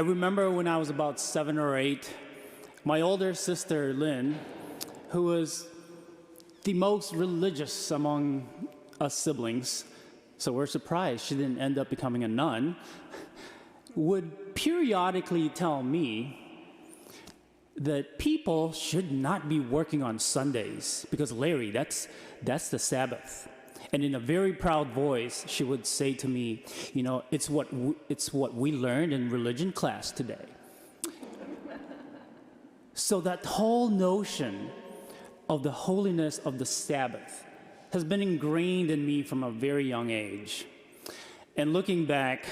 remember when I was about 7 or 8, my older sister, Lynn, who was the most religious among us siblings, so we're surprised she didn't end up becoming a nun, would periodically tell me that people should not be working on Sundays because, Larry, that's the Sabbath. And in a very proud voice, she would say to me, you know, it's what we learned in religion class today. So that whole notion of the holiness of the Sabbath has been ingrained in me from a very young age. And looking back,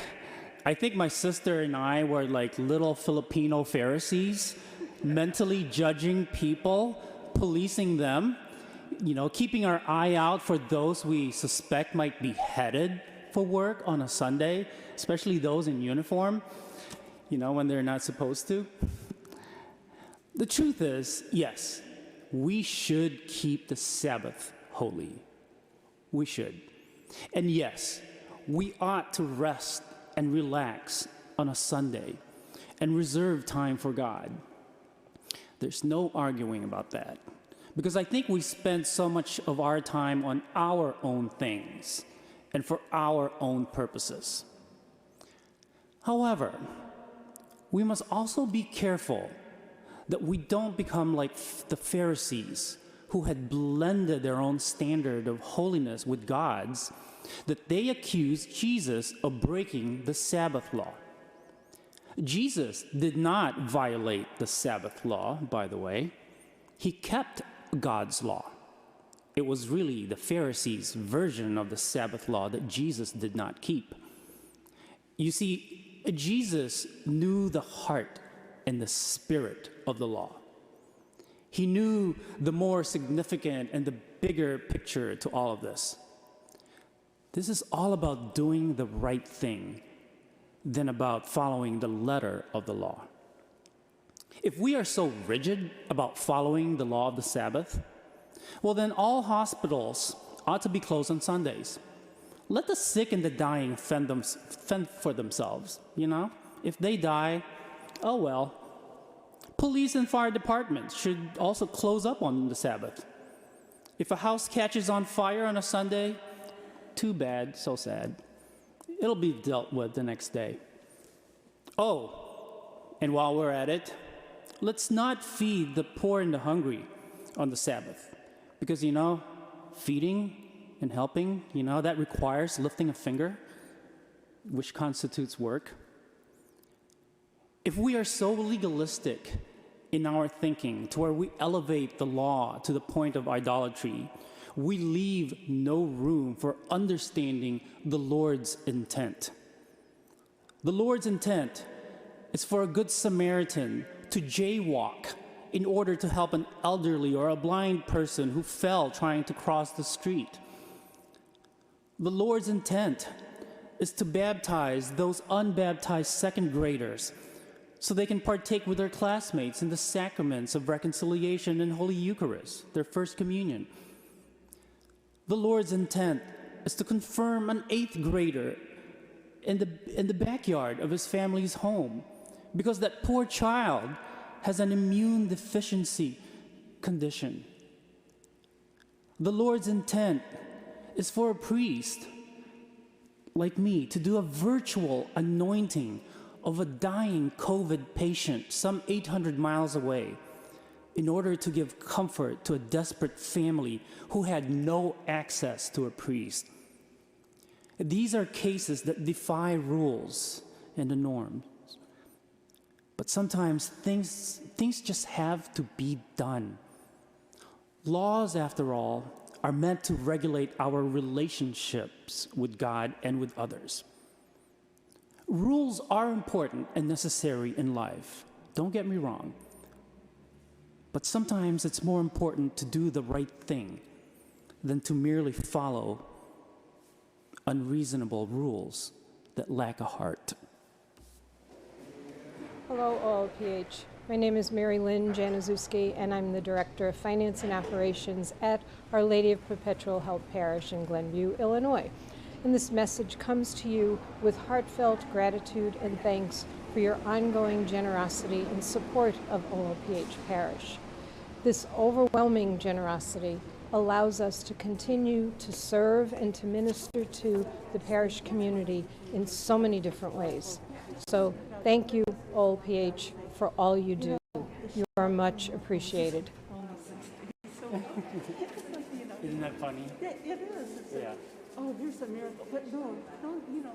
I think my sister and I were like little Filipino Pharisees, mentally judging people, policing them, you know, keeping our eye out for those we suspect might be headed for work on a Sunday, especially those in uniform, you know, when they're not supposed to. The truth is, yes, we should keep the Sabbath holy. We should. And yes, we ought to rest and relax on a Sunday and reserve time for God. There's no arguing about that. Because I think we spend so much of our time on our own things and for our own purposes. However, we must also be careful that we don't become like the Pharisees who had blended their own standard of holiness with God's, that they accused Jesus of breaking the Sabbath law. Jesus did not violate the Sabbath law, by the way. He kept God's law. It was really the Pharisees' version of the Sabbath law that Jesus did not keep. You see, Jesus knew the heart and the spirit of the law. He knew the more significant and the bigger picture to all of this. This is all about doing the right thing than about following the letter of the law. If we are so rigid about following the law of the Sabbath, well, then all hospitals ought to be closed on Sundays. Let the sick and the dying fend for themselves, you know? If they die, oh well. Police and fire departments should also close up on the Sabbath. If a house catches on fire on a Sunday, too bad, so sad. It'll be dealt with the next day. Oh, and while we're at it, let's not feed the poor and the hungry on the Sabbath. Because, you know, feeding and helping, you know, that requires lifting a finger, which constitutes work. If we are so legalistic in our thinking to where we elevate the law to the point of idolatry, we leave no room for understanding the Lord's intent. The Lord's intent is for a good Samaritan to jaywalk in order to help an elderly or a blind person who fell trying to cross the street. The Lord's intent is to baptize those unbaptized second graders so they can partake with their classmates in the sacraments of reconciliation and Holy Eucharist, their first communion. The Lord's intent is to confirm an 8th grader in the backyard of his family's home because that poor child has an immune deficiency condition. The Lord's intent is for a priest like me to do a virtual anointing of a dying COVID patient some 800 miles away in order to give comfort to a desperate family who had no access to a priest. These are cases that defy rules and the norms. But sometimes things just have to be done. Laws, after all, are meant to regulate our relationships with God and with others. Rules are important and necessary in life. Don't get me wrong. But sometimes it's more important to do the right thing than to merely follow unreasonable rules that lack a heart. Hello, OLPH. My name is Mary Lynn Januszewski, and I'm the Director of Finance and Operations at Our Lady of Perpetual Help Parish in Glenview, Illinois. And this message comes to you with heartfelt gratitude and thanks for your ongoing generosity and support of OLPH Parish. This overwhelming generosity allows us to continue to serve and to minister to the parish community in so many different ways. So thank you, OLPH, for all you do. You are much appreciated. Isn't that funny? Yeah, it is. It's Yeah. oh, here's a miracle. But no, you know,